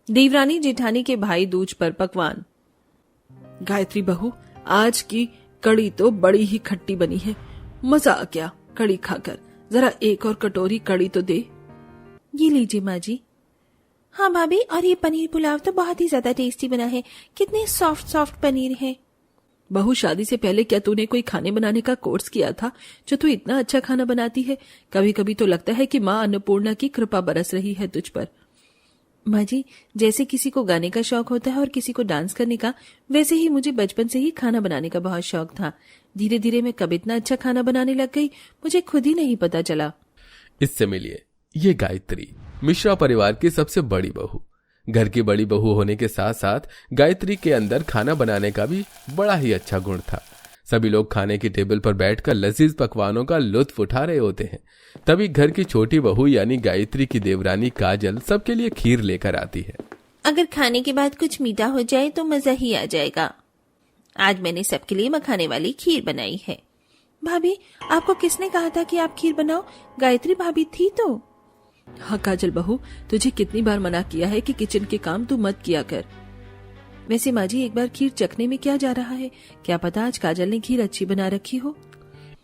देवरानी जेठानी के भाई दूज पर पकवान। गायत्री बहू, आज की कड़ी तो बड़ी ही खट्टी बनी है, मजा आ गया कड़ी खाकर। जरा एक और कटोरी कड़ी तो दे। ये लीजिए माँ जी। हाँ भाभी, और ये पनीर पुलाव तो बहुत ही ज्यादा टेस्टी बना है, कितने सॉफ्ट सॉफ्ट पनीर है। बहू, शादी से पहले क्या तूने कोई खाने बनाने का कोर्स किया था जो तू इतना अच्छा खाना बनाती है? कभी कभी तो लगता है कि माँ अन्नपूर्णा की कृपा बरस रही है तुझ पर। माँ जी, जैसे किसी को गाने का शौक होता है और किसी को डांस करने का, वैसे ही मुझे बचपन से ही खाना बनाने का बहुत शौक था। धीरे धीरे मैं कब इतना अच्छा खाना बनाने लग गई, मुझे खुद ही नहीं पता चला। इससे मिलिए ये गायत्री, मिश्रा परिवार की सबसे बड़ी बहू। घर की बड़ी बहू होने के साथ साथ गायत्री के अंदर खाना बनाने का भी बड़ा ही अच्छा गुण था। सभी लोग खाने की टेबल पर बैठकर लजीज पकवानों का लुत्फ उठा रहे होते हैं। तभी घर की छोटी बहू यानी गायत्री की देवरानी काजल सबके लिए खीर लेकर आती है। अगर खाने के बाद कुछ मीठा हो जाए तो मजा ही आ जाएगा। आज मैंने सबके लिए मखाने वाली खीर बनाई है। भाभी, आपको किसने कहा था कि आप खीर बनाओ? गायत्री भाभी थी तो। हाँ काजल बहू, तुझे कितनी बार मना किया है कि किचन के काम तू मत किया कर। वैसे माँ जी, एक बार खीर चखने में क्या जा रहा है? क्या पता आज काजल ने खीर अच्छी बना रखी हो।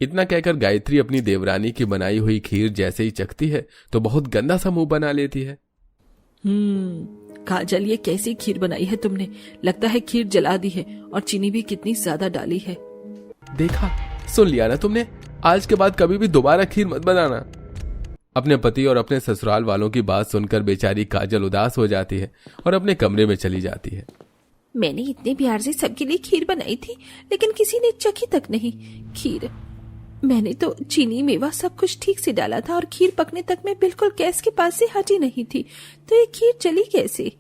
इतना कहकर गायत्री अपनी देवरानी की बनाई हुई खीर जैसे ही चखती है तो बहुत गंदा सा मुंह बना लेती है। काजल, ये कैसी खीर बनाई है तुमने? लगता है खीर जला दी है, और चीनी भी कितनी ज्यादा डाली है। देखा, सुन लिया ना तुमने? आज के बाद कभी भी दोबारा खीर मत बनाना। अपने पति और अपने ससुराल वालों की बात सुनकर बेचारी काजल उदास हो जाती है और अपने कमरे में चली जाती है। मैंने इतने प्यार से सबके लिए खीर बनाई थी, लेकिन किसी ने चखी तक नहीं। खीर मैंने तो चीनी मेवा सब कुछ ठीक से डाला था, और खीर पकने तक मैं बिल्कुल गैस के पास से हटी नहीं थी, तो ये खीर चली कैसे?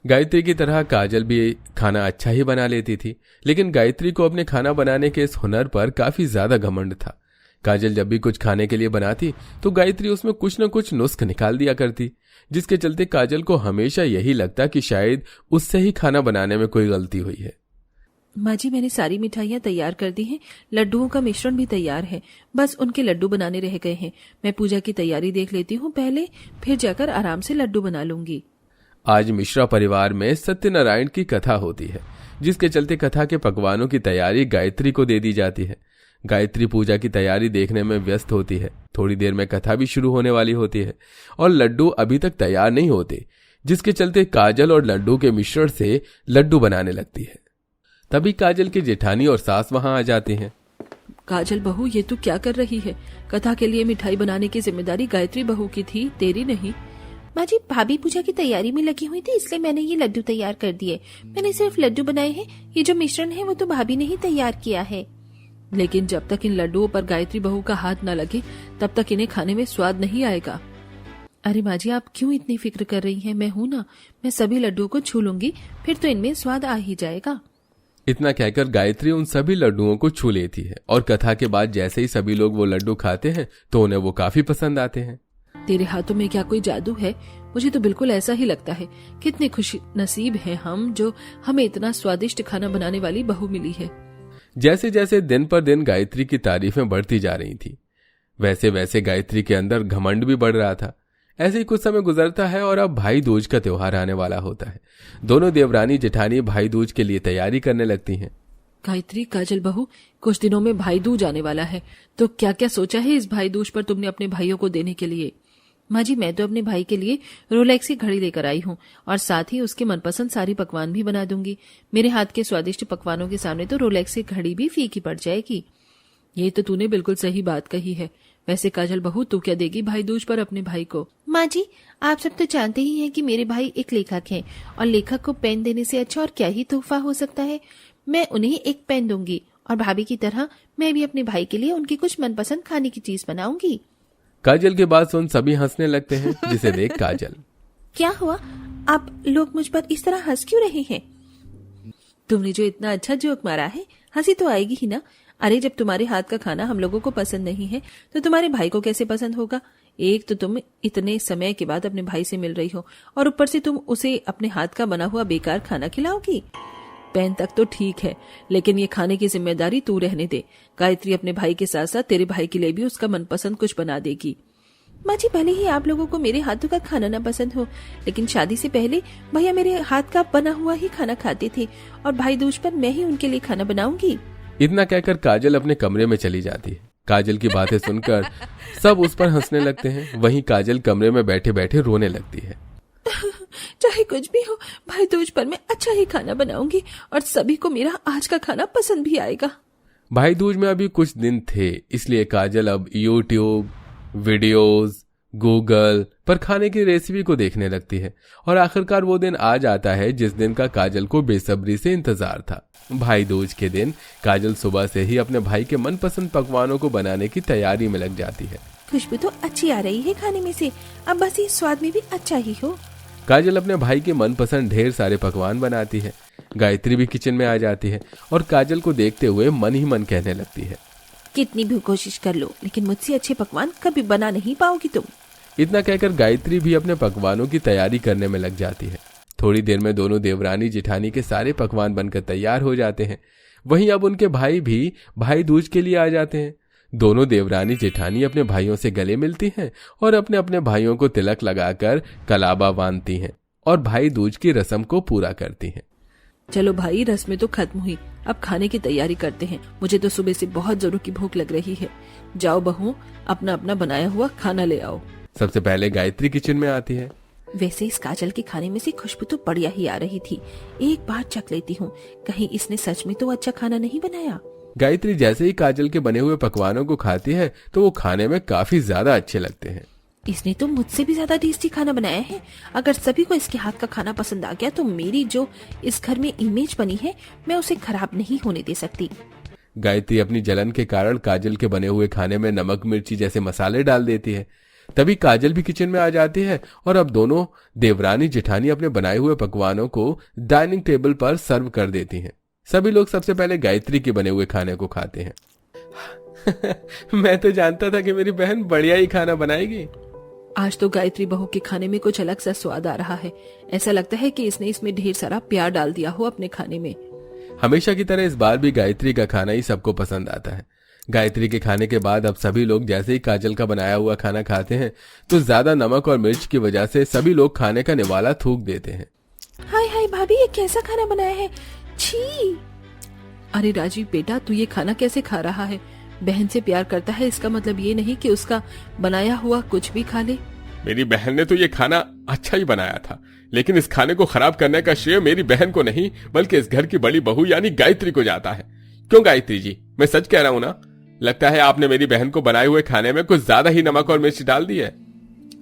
गायत्री की तरह काजल भी खाना अच्छा ही बना लेती थी, लेकिन गायत्री को अपने खाना बनाने के इस हुनर पर काफी ज्यादा घमंड था। काजल जब भी कुछ खाने के लिए बनाती तो गायत्री उसमें कुछ न कुछ नुस्ख निकाल दिया करती, जिसके चलते काजल को हमेशा यही लगता कि शायद उससे ही खाना बनाने में कोई गलती हुई है। माँ जी, मैंने सारी मिठाइयाँ तैयार कर दी हैं, लड्डुओं का मिश्रण भी तैयार है, बस उनके लड्डू बनाने रह गए हैं। मैं पूजा की तैयारी देख लेती हूँ पहले, फिर जाकर आराम से लड्डू बना लूंगी। आज मिश्रा परिवार में सत्यनारायण की कथा होती है, जिसके चलते कथा के पकवानों की तैयारी गायत्री को दे दी जाती है। गायत्री पूजा की तैयारी देखने में व्यस्त होती है। थोड़ी देर में कथा भी शुरू होने वाली होती है और लड्डू अभी तक तैयार नहीं होते, जिसके चलते काजल और लड्डू के मिश्रण से लड्डू बनाने लगती है। तभी काजल की जेठानी और सास वहां आ जाती हैं। काजल बहू, ये तू क्या कर रही है? कथा के लिए मिठाई बनाने की जिम्मेदारी गायत्री बहू की थी, तेरी नहीं। माँ जी, भाभी पूजा की तैयारी में लगी हुई थी, इसलिए मैंने ये लड्डू तैयार कर दिए। मैंने सिर्फ लड्डू बनाए हैं, ये जो मिश्रण है वो तो भाभी ने ही तैयार किया है। लेकिन जब तक इन लड्डुओं पर गायत्री बहू का हाथ न लगे, तब तक इन्हें खाने में स्वाद नहीं आएगा। अरे माँ जी, आप क्यों इतनी फिक्र कर रही हैं? मैं हूं ना, मैं सभी लड्डुओं को छू लूंगी, फिर तो इनमें स्वाद आ ही जाएगा। इतना कहकर गायत्री उन सभी लड्डुओं को छू लेती है और कथा के बाद जैसे ही सभी लोग वो लड्डू खाते हैं तो उन्हें वो काफी पसंद आते हैं। तेरे हाथों में क्या कोई जादू है? मुझे तो बिल्कुल ऐसा ही लगता है। कितने खुश नसीब हैं हम जो हमें इतना स्वादिष्ट खाना बनाने वाली बहू मिली है। जैसे जैसे दिन पर दिन गायत्री की तारीफें बढ़ती जा रही थी, वैसे वैसे गायत्री के अंदर घमंड भी बढ़ रहा था। ऐसे ही कुछ समय गुजरता है और अब भाई दूज का त्योहार आने वाला होता है। दोनों देवरानी जेठानी भाई दूज के लिए तैयारी करने लगती हैं। गायत्री, काजल बहू, कुछ दिनों में भाई दूज आने वाला है, तो क्या क्या सोचा है इस भाई दूज पर तुमने अपने भाइयों को देने के लिए? माँ जी, मैं तो अपने भाई के लिए रोलेक्स की घड़ी लेकर आई हूँ, और साथ ही उसके मनपसंद सारी पकवान भी बना दूंगी। मेरे हाथ के स्वादिष्ट पकवानों के सामने तो रोलेक्स की घड़ी भी फीकी पड़ जाएगी। ये तो तूने बिल्कुल सही बात कही है। वैसे काजल बहू, तू क्या देगी भाई दूज पर अपने भाई को? माँ जी, आप सब तो जानते ही हैं कि मेरे भाई एक लेखक हैं, और लेखक को पेन देने से अच्छा और क्या ही तोहफा हो सकता है। मैं उन्हें एक पेन दूंगी, और भाभी की तरह मैं भी अपने भाई के लिए उनकी कुछ मनपसंद खाने की चीज बनाऊंगी। काजल की बात सुन सभी हंसने लगते हैं, जिसे देख काजल, क्या हुआ? आप लोग मुझ पर इस तरह हंस क्यों रहे हैं? तुमने जो इतना अच्छा जोक मारा है, हंसी तो आएगी ही ना। अरे, जब तुम्हारे हाथ का खाना हम लोगों को पसंद नहीं है तो तुम्हारे भाई को कैसे पसंद होगा? एक तो तुम इतने समय के बाद अपने भाई से मिल रही हो, और ऊपर से तुम उसे अपने हाथ का बना हुआ बेकार खाना खिलाओगी। पेन तक तो ठीक है, लेकिन ये खाने की जिम्मेदारी तू रहने दे। गायत्री अपने भाई के साथ साथ तेरे भाई के लिए भी उसका मनपसंद कुछ बना देगी। माँ जी, भले ही आप लोगों को मेरे हाथों का खाना ना पसंद हो, लेकिन शादी से पहले भैया मेरे हाथ का बना हुआ ही खाना खाते थे और भाई दूज पर मैं ही उनके लिए खाना बनाऊंगी। इतना कहकर काजल अपने कमरे में चली जाती है। काजल की बातें सुनकर सब उस पर हंसने लगते हैं। वहीं काजल कमरे में बैठे बैठे रोने लगती है। चाहे कुछ भी हो, भाई दूज पर मैं अच्छा ही खाना बनाऊंगी और सभी को मेरा आज का खाना पसंद भी आएगा। भाई दूज में अभी कुछ दिन थे, इसलिए काजल अब यूट्यूब, वीडियोस, गूगल पर खाने की रेसिपी को देखने लगती है और आखिरकार वो दिन आ जाता है जिस दिन का काजल को बेसब्री से इंतजार था। भाई दूज के दिन काजल सुबह से ही अपने भाई के मनपसंद पकवानों को बनाने की तैयारी में लग जाती है। खुशबू तो अच्छी आ रही है खाने में से, अब बस ये स्वाद में भी अच्छा ही हो। काजल अपने भाई के मनपसंद ढेर सारे पकवान बनाती है। गायत्री भी किचन में आ जाती है और काजल को देखते हुए मन ही मन कहने लगती है, कितनी भी कोशिश कर लो लेकिन मुझसे अच्छे पकवान कभी बना नहीं पाओगी तुम। इतना कहकर गायत्री भी अपने पकवानों की तैयारी करने में लग जाती है। थोड़ी देर में दोनों देवरानी जेठानी के सारे पकवान बनकर तैयार हो जाते हैं। वहीं अब उनके भाई भी भाई दूज के लिए आ जाते हैं। दोनों देवरानी जेठानी अपने भाइयों से गले मिलती हैं और अपने अपने भाइयों को तिलक लगाकर कलाबा बांधती हैं और भाई दूज की रस्म को पूरा करती हैं। चलो भाई, रस्में तो खत्म हुई, अब खाने की तैयारी करते हैं। मुझे तो सुबह से बहुत जोरों की भूख लग रही है। जाओ बहू, अपना अपना बनाया हुआ खाना ले आओ। सबसे पहले गायत्री किचन में आती है। वैसे इस काजल के खाने में से खुशबू तो बढ़िया ही आ रही थी, एक बार चख लेती हूँ, कहीं इसने सच में तो अच्छा खाना नहीं बनाया। गायत्री जैसे ही काजल के बने हुए पकवानों को खाती है तो वो खाने में काफी ज्यादा अच्छे लगते हैं। इसने तो मुझसे भी ज्यादा टेस्टी खाना बनाया है। अगर सभी को इसके हाथ का खाना पसंद आ गया तो मेरी जो इस घर में इमेज बनी है, मैं उसे खराब नहीं होने दे सकती। गायत्री अपनी जलन के कारण काजल के बने हुए खाने में नमक मिर्ची जैसे मसाले डाल देती है। तभी काजल भी किचन में आ जाती है और अब दोनों देवरानी जेठानी अपने बनाए हुए पकवानों को डाइनिंग टेबल पर सर्व कर देती हैं। सभी लोग सबसे पहले गायत्री के बने हुए खाने को खाते हैं। मैं तो जानता था कि मेरी बहन बढ़िया ही खाना बनाएगी। आज तो गायत्री बहू के खाने में कुछ अलग सा स्वाद आ रहा है। ऐसा लगता है कि इसने इसमें ढेर सारा प्यार डाल दिया हो अपने खाने में। हमेशा की तरह इस बार भी गायत्री का खाना ही सबको पसंद आता है। गायत्री के खाने के बाद अब सभी लोग जैसे ही काजल का बनाया हुआ खाना खाते हैं तो ज्यादा नमक और मिर्च की वजह से सभी लोग खाने का निवाला थूक देते हैं। हाय हाय भाभी, ये कैसा खाना बनाया है, छी। अरे राजीव बेटा, तू ये खाना कैसे खा रहा है? बहन से प्यार करता है, इसका मतलब ये नहीं कि उसका बनाया हुआ कुछ भी खा ले। मेरी बहन ने तो ये खाना अच्छा ही बनाया था, लेकिन इस खाने को खराब करने का श्रेय मेरी बहन को नहीं बल्कि इस घर की बड़ी बहू यानी गायत्री को जाता है। क्यों गायत्री जी, मैं सच कह रहा हूँ ना? लगता है आपने मेरी बहन को बनाए हुए खाने में कुछ ज्यादा ही नमक और मिर्च डाल दी है।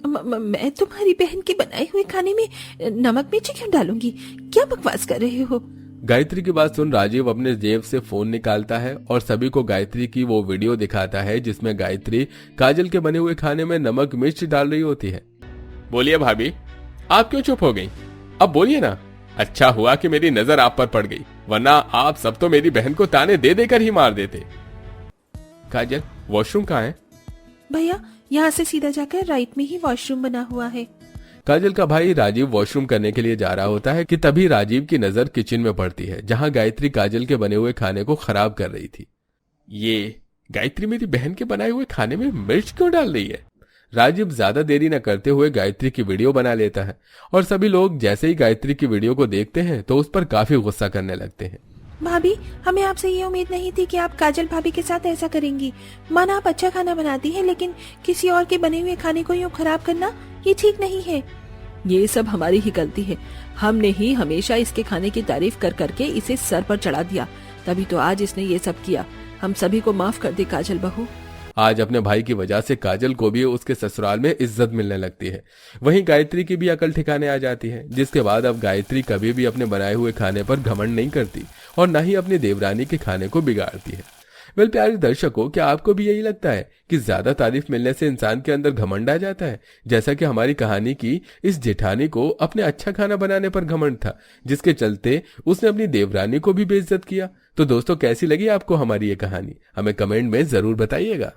मैं तुम्हारी बहन के बनाए हुए खाने में नमक मिर्ची क्यों डालूंगी? क्या बकवास कर रहे हो? गायत्री की बात सुन राजीव अपने जेब से फोन निकालता है और सभी को गायत्री की वो वीडियो दिखाता है जिसमें गायत्री काजल के बने हुए खाने में नमक मिर्च डाल रही होती है। बोलिए भाभी, आप क्यों चुप हो गई? अब बोलिए ना। अच्छा हुआ कि मेरी नजर आप पर पड़ गई, वरना आप सब तो मेरी बहन को ताने दे देकर ही मार देते। काजल, वॉशरूम कहाँ है? भैया, यहाँ से सीधा जाकर राइट में ही वॉशरूम बना हुआ है। काजल का भाई राजीव वॉशरूम करने के लिए जा रहा होता है कि तभी राजीव की नजर किचन में पड़ती है जहां गायत्री काजल के बने हुए खाने को खराब कर रही थी। ये गायत्री मेरी बहन के बनाए हुए खाने में मिर्च क्यों डाल रही है? राजीव ज्यादा देरी न करते हुए गायत्री की वीडियो बना लेता है और सभी लोग जैसे ही गायत्री की वीडियो को देखते हैं तो उस पर काफी गुस्सा करने लगते हैं। भाभी, हमें आपसे ये उम्मीद नहीं थी कि आप काजल भाभी के साथ ऐसा करेंगी। माना आप अच्छा खाना बनाती हैं, लेकिन किसी और के बने हुए खाने को यूं खराब करना ये ठीक नहीं है। ये सब हमारी ही गलती है। हमने ही हमेशा इसके खाने की तारीफ कर करके इसे सर पर चढ़ा दिया, तभी तो आज इसने ये सब किया। हम सभी को माफ कर दे काजल बहू। आज अपने भाई की वजह से काजल को भी उसके ससुराल में इज्जत मिलने लगती है। वहीं गायत्री की भी अकल ठिकाने आ जाती है, जिसके बाद अब गायत्री कभी भी अपने बनाए हुए खाने पर घमंड नहीं करती और न ही अपनी देवरानी के खाने को बिगाड़ती है। वेल प्यारे दर्शकों, क्या आपको भी यही लगता है कि ज्यादा तारीफ मिलने से इंसान के अंदर घमंड आ जाता है, जैसा कि हमारी कहानी की इस जेठानी को अपने अच्छा खाना बनाने पर घमंड था, जिसके चलते उसने अपनी देवरानी को भी बेइज्जत किया। तो दोस्तों, कैसी लगी आपको हमारी ये कहानी? हमें कमेंट में जरूर बताइएगा।